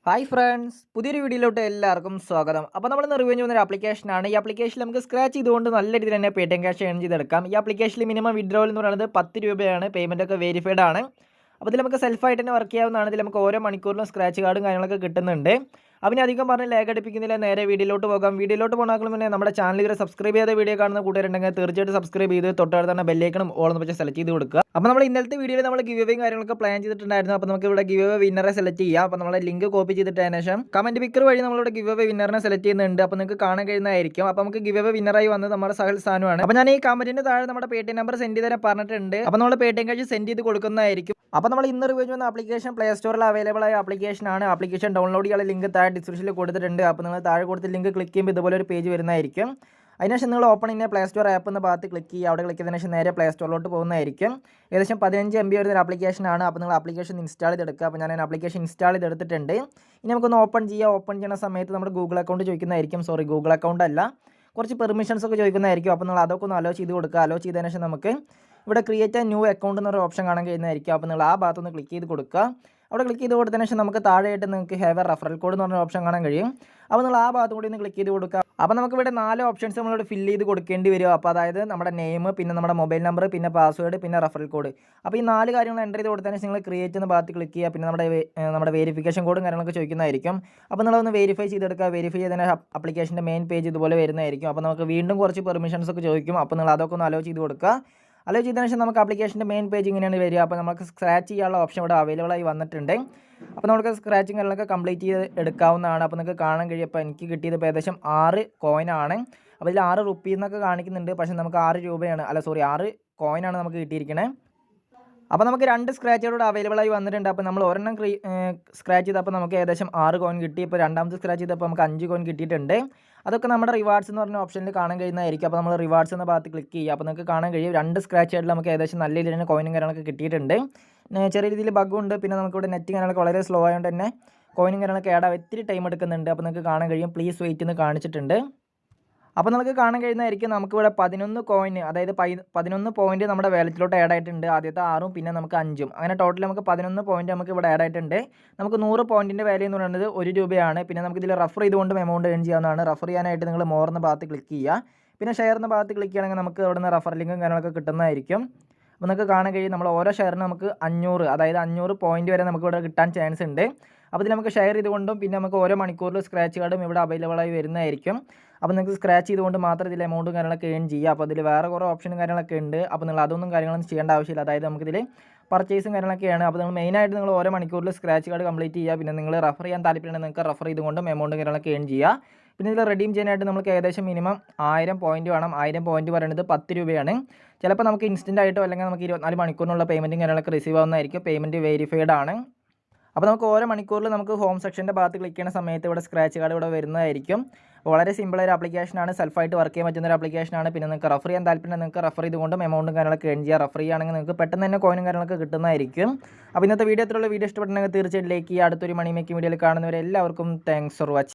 Hi friends, പുതിയൊരു വീഡിയോയിലോട്ട് എല്ലാവർക്കും സ്വാഗതം. അപ്പോൾ നമ്മൾ ഇന്ന് റിവ്യൂ ചെയ്യുന്ന ഒരു ആപ്ലിക്കേഷനാണ്. ഈ ആപ്ലിക്കേഷനിൽ നമുക്ക് സ്ക്രാച്ച് ചെയ്തുകൊണ്ട് നല്ല രീതിയിൽ തന്നെ പേടിഎം ക്യാഷ് ഏൺ ചെയ്തെടുക്കാം. ഈ ആപ്ലിക്കേഷനിൽ മിനിമം വിഡ്രോവൽ എന്ന് പറയുന്നത് 10 രൂപയാണ്. പേയ്മെൻ്റ് ഒക്കെ വെരിഫൈഡ് ആണ്. അപ്പോൾ ഇതിൽ നമുക്ക് സെൽഫായിട്ട് തന്നെ വർക്ക് ചെയ്യാവുന്നതാണ്. ഇതിൽ നമുക്ക് ഓരോ മണിക്കൂറിലും സ്ക്രാച്ച് കാർഡും കാര്യങ്ങളൊക്കെ കിട്ടുന്നുണ്ട്. അപ്പം അധികം പറഞ്ഞ് ലാഗ് അടിപ്പിക്കുന്നില്ല, നേരെ വീഡിയോയിലോട്ട് പോകാം. വീഡിയോയിലോട്ട് പോകുന്നതിന് മുന്നേ നമ്മുടെ ചാനൽ ഇതുവരെ സബ്സ്ക്രൈബ് ചെയ്ത വീഡിയോ കാണുന്ന കൂട്ടുകാരുണ്ടെങ്കിൽ തീർച്ചയായിട്ടും സബ്സ്ക്രൈബ് ചെയ്ത് തൊട്ടടുത്ത് തന്നെ ബെല്ലൈക്കണും ഓളെന്ന് വെച്ച് സെലക്ട് ചെയ്ത് കൊടുക്കുക. അപ്പോൾ നമ്മൾ ഇന്നലത്തെ വീഡിയോയിൽ നമ്മൾ ഗിവ് അവേയും കാര്യങ്ങളൊക്കെ പ്ലാൻ ചെയ്തിട്ടുണ്ടായിരുന്നു. അപ്പോൾ നമുക്ക് ഇവിടെ ഗിവ് അവേ വിന്നറെ സെലക്ട് ചെയ്യാം. അപ്പോൾ നമ്മൾ ലിങ്ക് കോപ്പി ചെയ്തിട്ടതിന് ശേഷം കമന്റ് പിക്കർ വഴി നമ്മളിവിടെ ഗിവ് അവേ വിന്നറിനെ സെലക്ട് ചെയ്യുന്നുണ്ട്. അപ്പോൾ നിങ്ങൾക്ക് കാണാൻ കഴിയുന്നതായിരിക്കും. അപ്പോൾ നമുക്ക് ഗിവ് അവേ വിന്നറായി വന്നത് നമ്മുടെ സഹൽ സാനുവാണ്. അപ്പോൾ ഞാൻ ഈ കമന്റിന് താഴെ നമ്മുടെ പേടിഎം നമ്പർ സെൻഡ് ചെയ്ത് തരാൻ പറഞ്ഞിട്ടുണ്ട്. അപ്പോൾ നമ്മൾ പേടിഎം ക്യാഷ് സെൻഡ് ചെയ്ത് കൊടുക്കുന്നതായിരിക്കും. അപ്പോൾ നമ്മൾ ഇന്ന് റിവ്യൂ ചെയ്യുന്ന ആപ്ലിക്കേഷൻ പ്ലേ സ്റ്റോറിൽ അവൈലബിൾ ആയ ആപ്ലിക്കേഷൻ ആണ്. ആപ്ലിക്കേഷൻ ഡൗൺലോഡ് ചെയ്യാനുള്ള ലിങ്ക് താഴെ ഡിസ്ക്രിപ്ഷനിൽ കൊടുത്തിട്ടുണ്ട്. അപ്പോൾ നിങ്ങൾ താഴെ കൊടുത്ത ലിങ്ക് ക്ലിക്ക് ചെയ്യുമ്പോൾ ഇതുപോലെ ഒരു പേജ് വരുന്നതായിരിക്കും. അതിനുശേഷം നിങ്ങൾ ഓപ്പൺ ചെയ്യുന്ന പ്ലേ സ്റ്റോർ ആപ്പ് എന്ന ഭാഗത്ത് ക്ലിക്ക് ചെയ്യുക. അവിടെ ക്ലിക്ക് ചെയ്തതിനു ശേഷം നേരെ പ്ലേ സ്റ്റോറിലോട്ട് പോകുന്നതായിരിക്കും. ഏകദേശം 15 MB വരുന്ന ഒരു ആപ്ലിക്കേഷനാണ്. അപ്പോൾ നിങ്ങൾ ആപ്ലിക്കേഷൻ ഇൻസ്റ്റാൾ ചെയ്തെടുക്കുക. അപ്പോൾ ഞാൻ ആപ്ലിക്കേഷൻ ഇൻസ്റ്റാൾ ചെയ്തെടുത്തിട്ടുണ്ട്. ഇനി നമുക്കൊന്ന് ഓപ്പൺ ചെയ്യുക. ഓപ്പൺ ചെയ്യുന്ന സമയത്ത് നമ്മുടെ ഗൂഗിൾ അക്കൗണ്ട് ചോദിക്കുന്നതായിരിക്കും. ഗൂഗിൾ അക്കൗണ്ട് അല്ല, കുറച്ച് പെർമിഷൻസ് ഒക്കെ ചോദിക്കുന്നതായിരിക്കും. അപ്പോൾ നിങ്ങൾ അതൊക്കെ ഒന്ന് അലോ ചെയ്ത് കൊടുക്കുക. അലോ ചെയ്തതിനു ശേഷം നമുക്ക് ഇവിടെ ക്രിയേറ്റ് ന്യൂ അക്കൗണ്ട് എന്നൊരു ഓപ്ഷൻ കാണാൻ കഴിയുന്നതായിരിക്കും. അപ്പോൾ നിങ്ങൾ ആ ഭാഗത്തൊന്ന് ക്ലിക്ക് ചെയ്ത് കൊടുക്കുക. അവിടെ ക്ലിക്ക് ചെയ്ത് കൊടുത്തതിന് ശേഷം നമുക്ക് താഴെയായിട്ട് നിങ്ങൾക്ക് ഹാവ് എ റഫറൽ കോഡ് എന്ന് പറഞ്ഞ ഓപ്ഷൻ കാണാൻ കഴിയും. അപ്പോൾ നിങ്ങൾ ആ ഭാഗത്ത് കൂടി ഒന്ന് ക്ലിക്ക് ചെയ്ത് കൊടുക്കുക. അപ്പോൾ നമുക്ക് ഇവിടെ 4 ഓപ്ഷൻസ് നമ്മളിവിടെ ഫില്ല് ചെയ്ത് കൊടുക്കേണ്ടി വരും. അപ്പോൾ അതായത് നമ്മുടെ നെയിം, പിന്നെ നമ്മുടെ മൊബൈൽ നമ്പർ, പിന്നെ പാസ്വേഡ്, പിന്നെ റഫറൽ കോഡ്. അപ്പോൾ ഈ 4 കാര്യങ്ങൾ എൻ്റർ ചെയ്ത് കൊടുത്തതിന് ശേഷം നിങ്ങൾ ക്രിയേറ്റ് എന്ന ഭാഗത്ത് ക്ലിക്ക് ചെയ്യുക. പിന്നെ നമ്മുടെ വെരിഫിക്കേഷൻ കോഡും കാര്യങ്ങളൊക്കെ ചോദിക്കുന്നതായിരിക്കും. അപ്പോൾ നിങ്ങളൊന്ന് വെരിഫൈ ചെയ്തെടുക്കുക. വെരിഫൈ ചെയ്തതിന് ആപ്ലിക്കേഷൻ്റെ മെയിൻ പേജ് ഇതുപോലെ വരുന്നതായിരിക്കും. അപ്പോൾ നമുക്ക് വീണ്ടും കുറച്ച് പെർമിഷൻസ് ഒക്കെ ചോദിക്കും. അപ്പോൾ നിങ്ങൾ അതൊക്കെ ഒന്ന് അലോ ചെയ്ത് കൊടുക്കുക. അലോ ചെയ്തതിനു ശേഷം നമുക്ക് ആപ്ലിക്കേഷൻ്റെ മെയിൻ പേജ് ഇങ്ങനെയാണ് വരിക. അപ്പോൾ നമുക്ക് സ്ക്രാച്ച് ചെയ്യാനുള്ള ഓപ്ഷൻ ഇവിടെ അവൈലബിൾ ആയി വന്നിട്ടുണ്ട്. അപ്പോൾ നമുക്ക് സ്ക്രാച്ചിങ് കാര്യങ്ങളൊക്കെ കംപ്ലീറ്റ് ചെയ്ത് എടുക്കാവുന്നതാണ്. അപ്പോൾ നിങ്ങൾക്ക് കാണാൻ കഴിയും. അപ്പോൾ എനിക്ക് കിട്ടിയത് ഇപ്പോൾ ഏകദേശം 6 കോയിനാണ്. അപ്പോൾ ഇതിൽ 6 റുപ്പീസ് എന്നൊക്കെ കാണിക്കുന്നുണ്ട്. പക്ഷേ നമുക്ക് 6 രൂപയാണ്, 6 കോയിനാണ് നമുക്ക് കിട്ടിയിരിക്കുന്നത്. അപ്പോൾ നമുക്ക് 2 സ്ക്രാച്ചുകളോട് അവൈലബിൾ ആയി വന്നിട്ടുണ്ട്. അപ്പോൾ നമ്മൾ ഒരെണ്ണം സ്ക്രാച്ച് ചെയ്തപ്പോൾ നമുക്ക് ഏകദേശം 6 കോയിൻ കിട്ടി. ഇപ്പോൾ രണ്ടാമത്തെ സ്ക്രാച്ച് ചെയ്തപ്പോൾ നമുക്ക് 5 കോയിൻ കിട്ടിയിട്ടുണ്ട്. അതൊക്കെ നമ്മുടെ റിവാർഡ്സ് എന്ന് പറഞ്ഞ ഓപ്ഷനിൽ കാണാൻ കഴിയുന്നതായിരിക്കും. അപ്പോൾ നമ്മൾ റിവാർഡ്സ് എന്ന ഭാഗത്ത് ക്ലിക്ക് ചെയ്യുക. അപ്പോൾ നിങ്ങൾക്ക് കാണാൻ കഴിയും 2 സ്ക്രാച്ച് ആയിട്ട് നമുക്ക് ഏകദേശം നല്ല രീതിയിൽ തന്നെ കോയിനും കാര്യങ്ങളൊക്കെ കിട്ടിയിട്ടുണ്ട്. ചെറിയ രീതിയിൽ ബഗ്ഗുണ്ട്. പിന്നെ നമുക്കിവിടെ നെറ്റ് കാര്യങ്ങളൊക്കെ വളരെ സ്ലോ ആയതുകൊണ്ട് തന്നെ കോയിനും കാര്യങ്ങളൊക്കെ ആഡ് ആവാൻ ഇത്തിരി ടൈം എടുക്കുന്നുണ്ട്. അപ്പോൾ നിങ്ങൾക്ക് കാണാൻ കഴിയും പ്ലീസ് വെയിറ്റ് എന്ന് കാണിച്ചിട്ടുണ്ട്. അപ്പോൾ നമുക്ക് കാണാൻ കഴിയുന്നതായിരിക്കും നമുക്കിവിടെ 11 കോയിൻ, അതായത് 11 പോയിൻറ്റ് നമ്മുടെ വാലറ്റിലോട്ട് ആഡ് ആയിട്ടുണ്ട്. ആദ്യത്തെ 6ഉം പിന്നെ നമുക്ക് 5ഉം, അങ്ങനെ ടോട്ടൽ നമുക്ക് 11 പോയിൻറ്റ് നമുക്ക് ഇവിടെ ആഡ് ആയിട്ടുണ്ട്. നമുക്ക് 100 പോയിൻറ്റിൻ്റെ വാല്യൂ എന്ന് പറയുന്നത് 1 രൂപയാണ്. പിന്നെ നമുക്ക് ഇതിൽ റഫർ ചെയ്തുകൊണ്ടും എമൗണ്ട് ഏൺ ചെയ്യാവുന്നതാണ്. റഫർ ചെയ്യാനായിട്ട് നിങ്ങൾ മോർ എന്ന ഭാഗത്ത് ക്ലിക്ക് ചെയ്യുക. പിന്നെ ഷെയർ എന്ന ഭാഗത്ത് ക്ലിക്ക് ചെയ്യുകയാണെങ്കിൽ നമുക്ക് ഇവിടെ നിന്ന് റഫർ ലിങ്കും കാര്യങ്ങളൊക്കെ കിട്ടുന്നതായിരിക്കും. അപ്പോൾ നിങ്ങൾക്ക് കാണാൻ കഴിയും നമ്മൾ ഓരോ ഷെയറിന് നമുക്ക് 500, അതായത് 500 പോയിൻറ്റ് വരെ നമുക്ക് ഇവിടെ കിട്ടാൻ ചാൻസ് ഉണ്ട്. അപ്പോൾ ഇതിൽ നമുക്ക് ഷെയർ ചെയ്തുകൊണ്ടും പിന്നെ നമുക്ക് ഓരോ മണിക്കൂറിൽ സ്ക്രാച്ച് കാർഡും ഇവിടെ അവൈലബിൾ ആയി വരുന്നതായിരിക്കും. അപ്പോൾ നിങ്ങൾക്ക് സ്ക്രാച്ച് ചെയ്തുകൊണ്ട് മാത്രം ഇതിൽ എമൗണ്ടും കാര്യങ്ങളൊക്കെ ഏൺ ചെയ്യുക. അപ്പോൾ ഇതിൽ വേറെ കുറേ ഓപ്ഷനും കാര്യങ്ങളൊക്കെ ഉണ്ട്. അപ്പോൾ നിങ്ങൾ അതൊന്നും കാര്യങ്ങളൊന്നും ചെയ്യേണ്ട ആവശ്യമില്ല. അതായത് നമുക്കിതിൽ പർച്ചേസും കാര്യങ്ങളൊക്കെയാണ്. അപ്പോൾ നിങ്ങൾ മെയിനായിട്ട് നിങ്ങൾ ഓരോ മണിക്കൂറിൽ സ്ക്രാച്ച് കാർഡ് കംപ്ലീറ്റ് ചെയ്യുക. പിന്നെ നിങ്ങൾ റഫർ ചെയ്യാൻ താല്പര്യമുണ്ടെങ്കിൽ നിങ്ങൾക്ക് റഫർ ചെയ്തുകൊണ്ടും എമൗണ്ടും കാര്യങ്ങളൊക്കെ ഏൺ ചെയ്യുക. പിന്നെ ഇതിൽ റെഡീം ചെയ്യാനായിട്ട് നമുക്ക് ഏകദേശം മിനിമം 1000 പോയിൻറ്റ് വേണം. 1000 പോയിൻറ്റ് പറയുന്നത് 10 രൂപയാണ്. ചിലപ്പോൾ നമുക്ക് ഇൻസ്റ്റൻ്റ് ആയിട്ടോ അല്ലെങ്കിൽ നമുക്ക് 24 മണിക്കൂറിനുള്ള പേയ്മെൻറ്റും കാര്യങ്ങളൊക്കെ റിസീവ് ആവുന്നതായിരിക്കും. പേയ്മെൻറ്റ് വെരിഫൈഡ് ആണ്. അപ്പോൾ നമുക്ക് ഓരോ മണിക്കൂറിൽ നമുക്ക് ഹോം സെക്ഷൻ്റെ ഭാഗത്ത് ക്ലിക്ക് ചെയ്യുന്ന സമയത്ത് ഇവിടെ സ്ക്രാച്ച് കാർഡ് ഇവിടെ വരുന്നതായിരിക്കും. വളരെ സിമ്പിളായ ഒരു ആപ്ലിക്കേഷനാണ്. സെൽഫായിട്ട് വർക്ക് ചെയ്യാൻ പറ്റുന്ന ഒരു ആപ്ലിക്കേഷനാണ്. പിന്നെ നിങ്ങൾക്ക് റഫർ ചെയ്യാൻ താല്പര്യം നിങ്ങൾക്ക് റഫർ ചെയ്തുകൊണ്ടും എമൗണ്ടും കാര്യങ്ങളൊക്കെ ഏൺ ചെയ്യുക. റഫർ ചെയ്യുകയാണെങ്കിൽ നിങ്ങൾക്ക് പെട്ടെന്ന് തന്നെ കോയിനും കാര്യങ്ങളൊക്കെ കിട്ടുന്നതായിരിക്കും. അപ്പോൾ ഇന്നത്തെ വീഡിയോ ഇഷ്ടപ്പെട്ടുണ്ടെങ്കിൽ തീർച്ചയായിട്ടും ലൈക്ക് ചെയ്യുക. അടുത്തൊരു മണി മേക്കിംഗ് വീഡിയോയിൽ കാണുന്നവരെ എല്ലാവർക്കും താങ്ക്സ് ഫോർ വാച്ചിങ്.